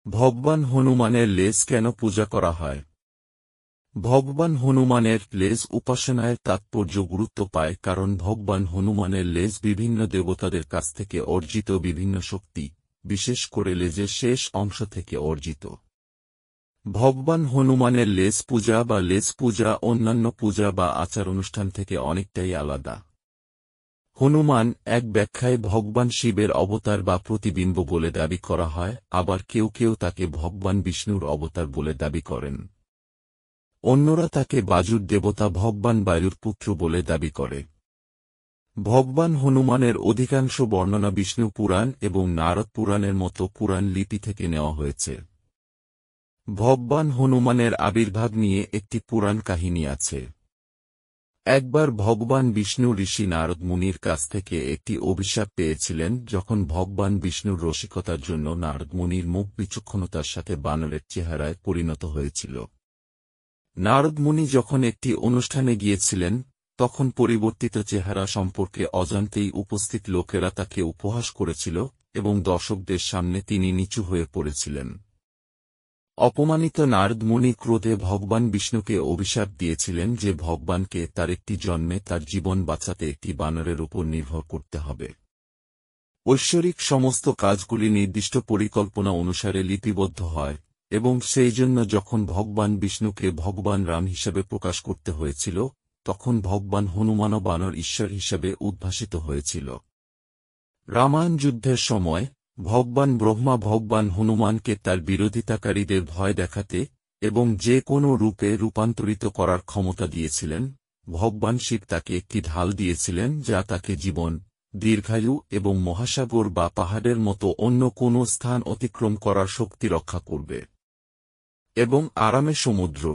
ভগবান হনুমানের লেজ কেন পূজা করা হয়? ভগবান হনুমানের লেজ উপাসনায় তাৎপর্য গুরুত্ব পায় কারণ ভগবান হনুমানের লেজ বিভিন্ন দেবতাদের কাছ থেকে অর্জিত বিভিন্ন শক্তি, বিশেষ করে লেজের শেষ অংশ থেকে অর্জিত। ভগবান হনুমানের লেজ পূজা অন্যান্য পূজা বা আচার অনুষ্ঠান থেকে অনেকটাই আলাদা। হনুমান এক ব্যাখ্যায় ভগবান শিবের অবতার বা প্রতিবিম্ব বলে দাবি করা হয়, আবার কেউ কেউ তাকে ভগবান বিষ্ণুর অবতার বলে দাবি করেন। অন্যরা তাকে বায়ুর দেবতা ভগবান বায়ুর পুত্র বলে দাবি করে। ভগবান হনুমানের অধিকাংশ বর্ণনা বিষ্ণু পুরাণ এবং নারদ পুরাণের মতো পুরাণ লিপি থেকে নেওয়া হয়েছে। ভগবান হনুমানের আবির্ভাব নিয়ে একটি পুরাণ কাহিনী আছে। একবার ভগবান বিষ্ণু ঋষি নারদ মুনির কাছ থেকে একটি অভিশাপ পেয়েছিলেন যখন ভগবান বিষ্ণুর রসিকতার জন্য নারদ মুনির মুখ বিচক্ষণতার সাথে বানরের চেহারায় পরিণত হয়েছিল। নারদ মুনি যখন একটি অনুষ্ঠানে গিয়েছিলেন, তখন পরিবর্তিত চেহারা সম্পর্কে অজান্তেই উপস্থিত লোকেরা তাকে উপহাস করেছিল এবং দর্শকদের সামনে তিনি নিচু হয়ে পড়েছিলেন। অপমানিত নারদ মুনি ক্রোধে ভগবান বিষ্ণুকে অভিশাপ দিয়েছিলেন যে ভগবানকে তার একটি জন্মে তার জীবন বাঁচাতে একটি বানরের উপর নির্ভর করতে হবে। ঐশ্বরিক সমস্ত কাজগুলি নির্দিষ্ট পরিকল্পনা অনুসারে লিপিবদ্ধ হয়, এবং সেই জন্য যখন ভগবান বিষ্ণুকে ভগবান রাম হিসেবে প্রকাশ করতে হয়েছিল, তখন ভগবান হনুমানও বানর ঈশ্বর হিসেবে উদ্ভাসিত হয়েছিল। রামায়ণ যুদ্ধের সময় ভগবান ব্রহ্মা ভগবান হনুমানকে তার বিরোধিতাকারীদের ভয় দেখাতে এবং যে কোনো রূপে রূপান্তরিত করার ক্ষমতা দিয়েছিলেন। ভগবান শিব তাকে একটি ঢাল দিয়েছিলেন যা তাকে জীবন, দীর্ঘায়ু এবং মহাসাগর বা পাহাড়ের মতো অন্য কোনো স্থান অতিক্রম করার শক্তি রক্ষা করবে এবং আরামে সমুদ্র।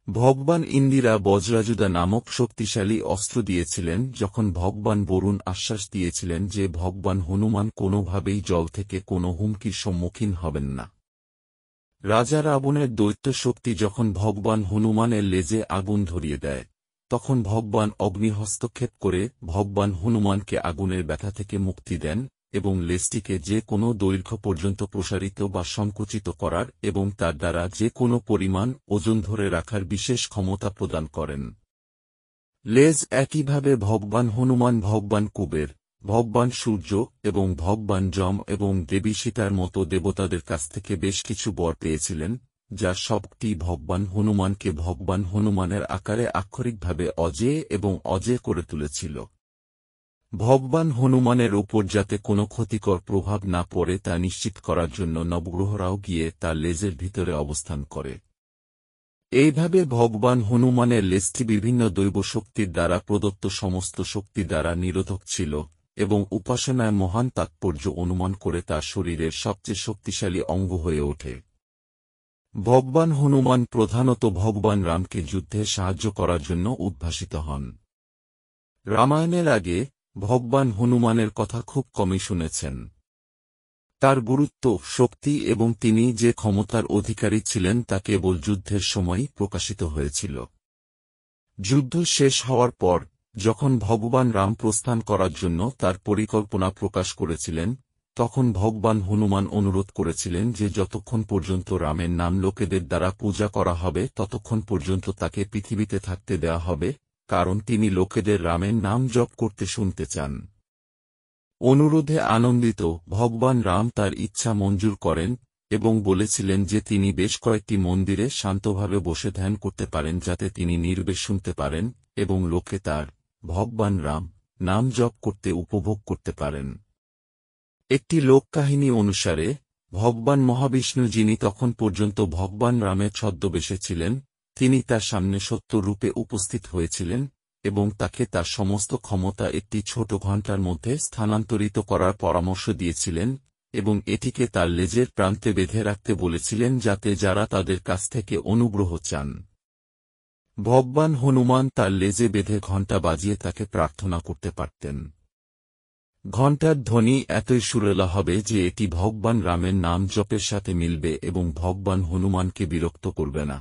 ভগবান ইন্দিরা বজ্রাযুধা নামক শক্তিশালী অস্ত্র দিয়েছিলেন যখন ভগবান বরুণ আশ্বাস দিয়েছিলেন যে ভগবান হনুমান কোনোভাবেই জল থেকে কোনো হুমকির সম্মুখীন হবেন না। রাজা রাবণের দৈত্য শক্তি যখন ভগবান হনুমানের লেজে আগুন ধরিয়ে দেয়, তখন ভগবান অগ্নি হস্তক্ষেপ করে ভগবান হনুমানকে আগুনের ব্যথা থেকে মুক্তি দেন এবং লেজটিকে যে কোনো দৈর্ঘ্য পর্যন্ত প্রসারিত বা সংকুচিত করার এবং তার দ্বারা যে কোনো পরিমাণ ওজন ধরে রাখার বিশেষ ক্ষমতা প্রদান করেন। লেজ একইভাবে ভগবান হনুমান ভগবান কুবের, ভগবান সূর্য এবং ভগবান যম এবং দেবী সীতার মতো দেবতাদের কাছ থেকে বেশ কিছু বর পেয়েছিলেন, যা সবটি ভগবান হনুমানকে ভগবান হনুমানের আকারে আক্ষরিকভাবে অজেয় এবং অজেয় করে তুলেছিল। ভগবান হনুমানের উপর যাতে কোনো ক্ষতিকর প্রভাব না পড়ে তা নিশ্চিত করার জন্য নবগ্রহরাও গিয়ে তার লেজের ভিতরে অবস্থান করে। এইভাবে ভগবান হনুমানের লেজটি বিভিন্ন দৈব শক্তির দ্বারা প্রদত্ত সমস্ত শক্তি দ্বারা নিরোধক ছিল এবং উপাসনায় মহান তাৎপর্য অনুমান করে তার শরীরের সবচেয়ে শক্তিশালী অঙ্গ হয়ে ওঠে। ভগবান হনুমান প্রধানত ভগবান রামকে যুদ্ধে সাহায্য করার জন্য উদ্ভাসিত হন। রামায়ণের আগে ভগবান হনুমানের কথা খুব কমই শুনেছেন। তার গুরুত্ব, শক্তি এবং তিনি যে ক্ষমতার অধিকারী ছিলেন তা কেবল যুদ্ধের সময়ই প্রকাশিত হয়েছিল। যুদ্ধ শেষ হওয়ার পর যখন ভগবান রাম প্রস্থান করার জন্য তার পরিকল্পনা প্রকাশ করেছিলেন, তখন ভগবান হনুমান অনুরোধ করেছিলেন যে যতক্ষণ পর্যন্ত রামের নাম লোকেদের দ্বারা পূজা করা হবে ততক্ষণ পর্যন্ত তাকে পৃথিবীতে থাকতে দেওয়া হবে, কারণ তিনি লোকেদের রামের নাম জপ করতে শুনতে চান। অনুরোধে আনন্দিত ভগবান রাম তার ইচ্ছা মঞ্জুর করেন এবং বলেছিলেন যে তিনি বেশ কয়েকটি মন্দিরে শান্তভাবে বসে ধ্যান করতে পারেন যাতে তিনি নির্বেশ শুনতে পারেন এবং লোকে তার ভগবান রাম নাম জপ করতে উপভোগ করতে পারেন। একটি লোককাহিনী অনুসারে ভগবান মহাবিষ্ণু, যিনি তখন পর্যন্ত ভগবান রামের ছদ্মবেশে ছিলেন, তিনি তার সামনে সত্য রূপে উপস্থিত হয়েছিলেন এবং তাকে তার সমস্ত ক্ষমতা একটি ছোট ঘণ্টার মধ্যে স্থানান্তরিত করার পরামর্শ দিয়েছিলেন এবং এটিকে তার লেজের প্রান্তে বেঁধে রাখতে বলেছিলেন যাতে যারা তাদের কাছ থেকে অনুগ্রহ চান, ভগবান হনুমান তার লেজে বেঁধে ঘণ্টা বাজিয়ে তাকে প্রার্থনা করতে পারতেন। ঘণ্টার ধ্বনি এতই সুরেলা হবে যে এটি ভগবান রামের নাম জপের সাথে মিলবে এবং ভগবান হনুমানকে বিরক্ত করবে না।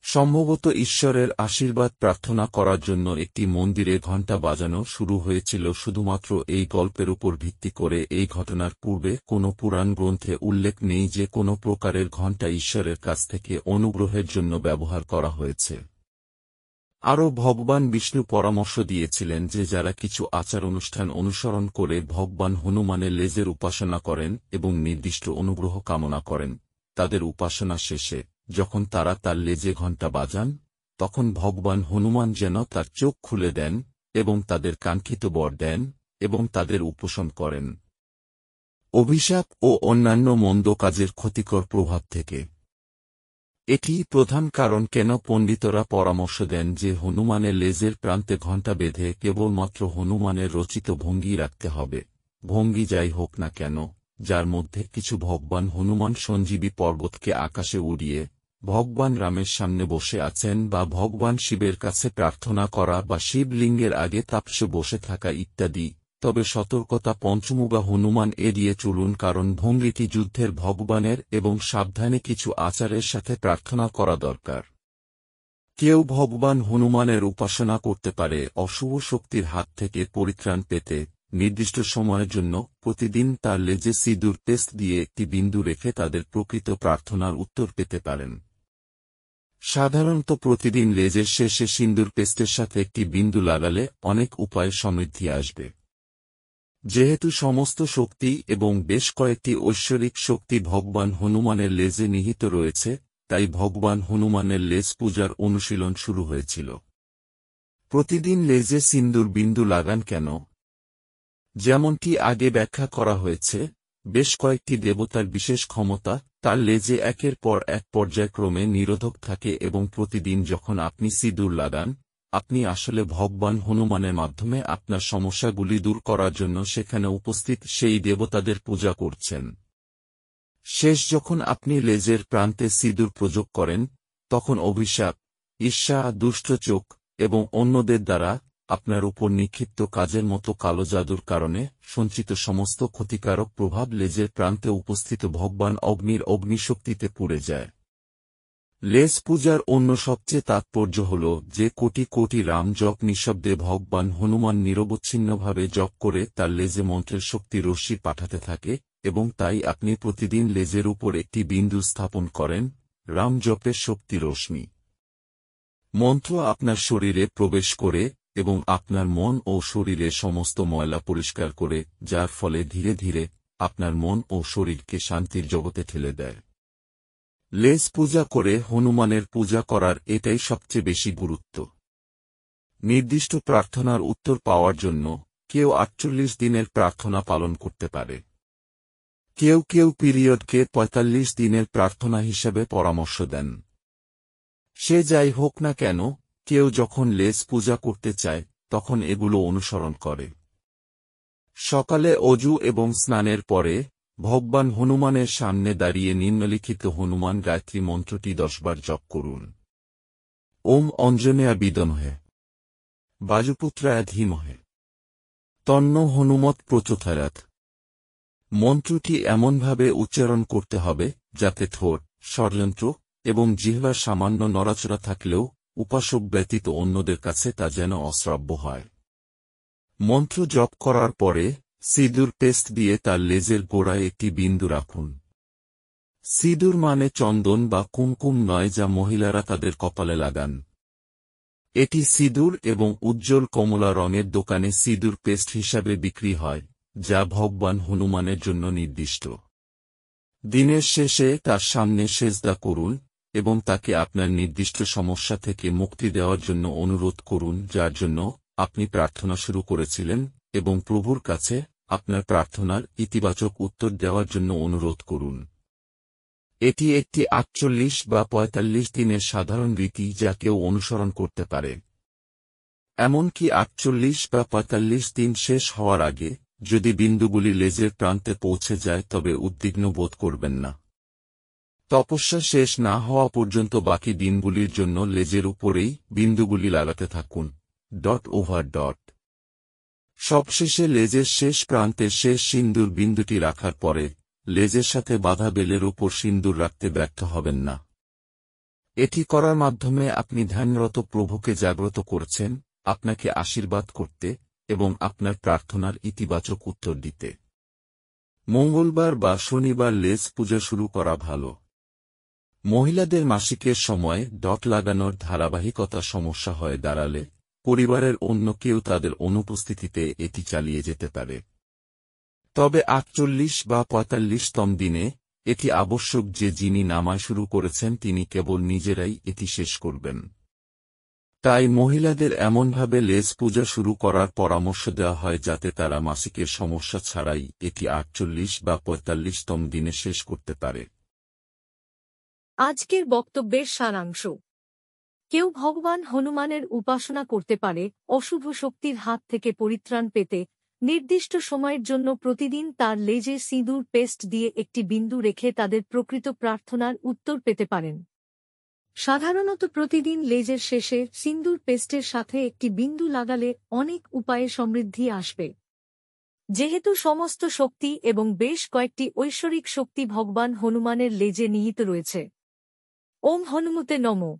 সম্ভবত ঈশ্বরের আশীর্বাদ প্রার্থনা করার জন্য একটি মন্দিরে ঘণ্টা বাজানো শুরু হয়েছিল শুধুমাত্র এই গল্পের উপর ভিত্তি করে। এই ঘটনার পূর্বে কোনো পুরাণ গ্রন্থে উল্লেখ নেই যে কোনো প্রকারের ঘণ্টা ঈশ্বরের কাছ থেকে অনুগ্রহের জন্য ব্যবহার করা হয়েছে। আরও ভগবান বিষ্ণু পরামর্শ দিয়েছিলেন যে যারা কিছু আচার অনুষ্ঠান অনুসরণ করে ভগবান হনুমানের লেজের উপাসনা করেন এবং নির্দিষ্ট অনুগ্রহ কামনা করেন, তাদের উপাসনা শেষে যখন তারা তার লেজে ঘণ্টা বাজান, তখন ভগবান হনুমান যেন তার চোখ খুলে দেন এবং তাদের কাঙ্ক্ষিত বর দেন এবং তাদের উপশম করেন অভিশাপ ও অন্যান্য মন্দ কাজের ক্ষতিকর প্রভাব থেকে। এটি প্রধান কারণ কেন পণ্ডিতরা পরামর্শ দেন যে হনুমানের লেজের প্রান্তে ঘণ্টা বেঁধে কেবলমাত্র হনুমানের রচিত ভঙ্গি রাখতে হবে, ভঙ্গি যাই হোক না কেন, যার মধ্যে কিছু ভগবান হনুমান সঞ্জীবী পর্বতকে আকাশে উড়িয়ে ভগবান রামের সামনে বসে আছেন বা ভগবান শিবের কাছে প্রার্থনা করা বা শিবলিঙ্গের আগে তাপসে বসে থাকা ইত্যাদি। তবে সতর্কতা, পঞ্চমুগা হনুমান এড়িয়ে চলুন কারণ ভঙ্গিটি যুদ্ধের ভগবানের এবং সাবধানে কিছু আচারের সাথে প্রার্থনা করা দরকার। কেউ ভগবান হনুমানের উপাসনা করতে পারে অশুভ শক্তির হাত থেকে পরিত্রাণ পেতে। নির্দিষ্ট সময়ের জন্য প্রতিদিন তার লেজে সিঁদুর পেস্ট দিয়ে একটি বিন্দু রেখে তাদের প্রকৃত প্রার্থনার উত্তর পেতে পারেন। সাধারণত প্রতিদিন লেজের শেষে সিঁদুর পেস্টের সাথে একটি বিন্দু লাগালে অনেক উপায়ে সমৃদ্ধি আসবে। যেহেতু সমস্ত শক্তি এবং বেশ কয়েকটি ঐশ্বরিক শক্তি ভগবান হনুমানের লেজে নিহিত রয়েছে, তাই ভগবান হনুমানের লেজ পূজার অনুশীলন শুরু হয়েছিল। প্রতিদিন লেজে সিন্দুর বিন্দু লাগান কেন? যেমনটি আগে ব্যাখ্যা করা হয়েছে, বেশ কয়েকটি দেবতার বিশেষ ক্ষমতা তার লেজে একের পর এক পর্যায়ক্রমে নিরোধক থাকে এবং প্রতিদিন যখন আপনি সিঁদুর লাগান, আপনি আসলে ভগবান হনুমানের মাধ্যমে আপনার সমস্যাগুলি দূর করার জন্য সেখানে উপস্থিত সেই দেবতাদের পূজা করছেন। শেষ যখন আপনি লেজের প্রান্তে সিঁদুর প্রয়োগ করেন, তখন অভিশাপ, ঈর্ষা, দুষ্ট চোখ এবং অন্যদের দ্বারা আপনার উপর নিক্ষিপ্ত কাজের মতো কালো জাদুর কারণে সঞ্চিত সমস্ত ক্ষতিকারক প্রভাব লেজের প্রান্তে উপস্থিত ভগবান অগ্নির অগ্নিশক্তিতে পুড়ে যায়। লেজ পূজার অন্য সবচেয়ে তাৎপর্য হল যে কোটি কোটি রাম জপ নিঃশব্দে ভগবান হনুমান নিরবচ্ছিন্নভাবে জপ করে তার লেজে মন্ত্রের শক্তি রশ্মি পাঠাতে থাকে এবং তাই আপনি প্রতিদিন লেজের উপর একটি বিন্দু স্থাপন করেন। রাম জপের শক্তি রশ্মি মন্ত্র আপনার শরীরে প্রবেশ করে এবং আপনার মন ও শরীরের সমস্ত ময়লা পরিষ্কার করে, যার ফলে ধীরে ধীরে আপনার মন ও শরীরকে শান্তির জগতে ঠেলে দেয়। লেজ পূজা করে হনুমানের পূজা করার এটাই সবচেয়ে বেশি গুরুত্ব। নির্দিষ্ট প্রার্থনার উত্তর পাওয়ার জন্য কেউ 48 দিনের প্রার্থনা পালন করতে পারে। কেউ কেউ পিরিয়ডকে 45 দিনের প্রার্থনা হিসেবে পরামর্শ দেন। সে যাই হোক না কেন, কেউ যখন লেজ পূজা করতে চায় তখন এগুলো অনুসরণ করে। সকালে অজু এবং স্নানের পরে ভগবান হনুমানের সামনে দাঁড়িয়ে নিম্নলিখিত হনুমান গায়ত্রী মন্ত্রটি 10 বার জপ করুন। ওম অঞ্জনেয়া বিদমহে বাজুপুত্রায় ধীমহে তন্ন হনুমৎ প্রচোদয়াৎ। মন্ত্রটি এমনভাবে উচ্চারণ করতে হবে যাতে ঠোঁট, ষড়যন্ত্র এবং জিহ্বার সামান্য নড়াচড়া থাকলেও উপাসক ব্যতীত অন্যদের কাছে তা যেন অশ্রাব্য হয়। মন্ত্র জপ করার পরে সিঁদুর পেস্ট দিয়ে তার লেজের গোড়ায় একটি বিন্দু রাখুন। সিঁদুর মানে চন্দন বা কুমকুম নয় যা মহিলারা তাদের কপালে লাগান। এটি সিঁদুর এবং উজ্জ্বল কমলা রঙের দোকানে সিঁদুর পেস্ট হিসাবে বিক্রি হয়, যা ভগবান হনুমানের জন্য নির্দিষ্ট। দিনের শেষে তার সামনে সেজদা করুন এবং তাকে আপনার নির্দিষ্ট সমস্যা থেকে মুক্তি দেওয়ার জন্য অনুরোধ করুন যার জন্য আপনি প্রার্থনা শুরু করেছিলেন, এবং প্রভুর কাছে আপনার প্রার্থনার ইতিবাচক উত্তর দেওয়ার জন্য অনুরোধ করুন। এটি একটি 48 বা 45 দিনের সাধারণ রীতি যা কেউ অনুসরণ করতে পারে। এমনকি 48 বা 45 দিন শেষ হওয়ার আগে যদি বিন্দুগুলি লেজের প্রান্তে পৌঁছে যায় তবে উদ্বিগ্ন বোধ করবেন না। তপস্যা শেষ না হওয়া পর্যন্ত বাকি দিনগুলির জন্য লেজের উপরেই বিন্দুগুলি লাগাতে থাকুন। সবশেষে লেজের শেষ প্রান্তে শেষ সিন্দুর বিন্দুটি রাখার পরে লেজের সাথে বাঁধা বেলের উপর সিন্দুর রাখতে ব্যর্থ হবেন না। এটি করার মাধ্যমে আপনি ধ্যানরত প্রভুকে জাগ্রত করছেন, আপনাকে আশীর্বাদ করতে এবং আপনার প্রার্থনার ইতিবাচক উত্তর দিতে। মঙ্গলবার বা শনিবার লেজ পূজা শুরু করা ভালো। মহিলাদের মাসিকের সময় ডট লাগানোর ধারাবাহিকতা সমস্যা হয়ে দাঁড়ালে পরিবারের অন্য কেউ তাদের অনুপস্থিতিতে এটি চালিয়ে যেতে পারে। তবে ৪৮ বা ৪৫তম দিনে এটি আবশ্যক যে যিনি নামায় শুরু করেছেন তিনি কেবল নিজেরাই এটি শেষ করবেন। তাই মহিলাদের এমনভাবে লেজ পূজা শুরু করার পরামর্শ দেওয়া হয় যাতে তারা মাসিকের সমস্যা ছাড়াই এটি ৪৮ বা ৪৫তম দিনে শেষ করতে পারে। আজকের বক্তব্যের সারাংশ। কেউ ভগবান হনুমানের উপাসনা করতে পারে অশুভ শক্তির হাত থেকে পরিত্রাণ পেতে। নির্দিষ্ট সময়ের জন্য প্রতিদিন তার লেজে সিঁদুর পেস্ট দিয়ে একটি বিন্দু রেখে তাদের প্রকৃত প্রার্থনার উত্তর পেতে পারেন। সাধারণত প্রতিদিন লেজের শেষে সিঁদুর পেস্টের সাথে একটি বিন্দু লাগালে অনেক উপায়ে সমৃদ্ধি আসবে। যেহেতু সমস্ত শক্তি এবং বেশ কয়েকটি ঐশ্বরিক শক্তি ভগবান হনুমানের লেজে নিহিত রয়েছে। ওম হনুমতে নমঃ।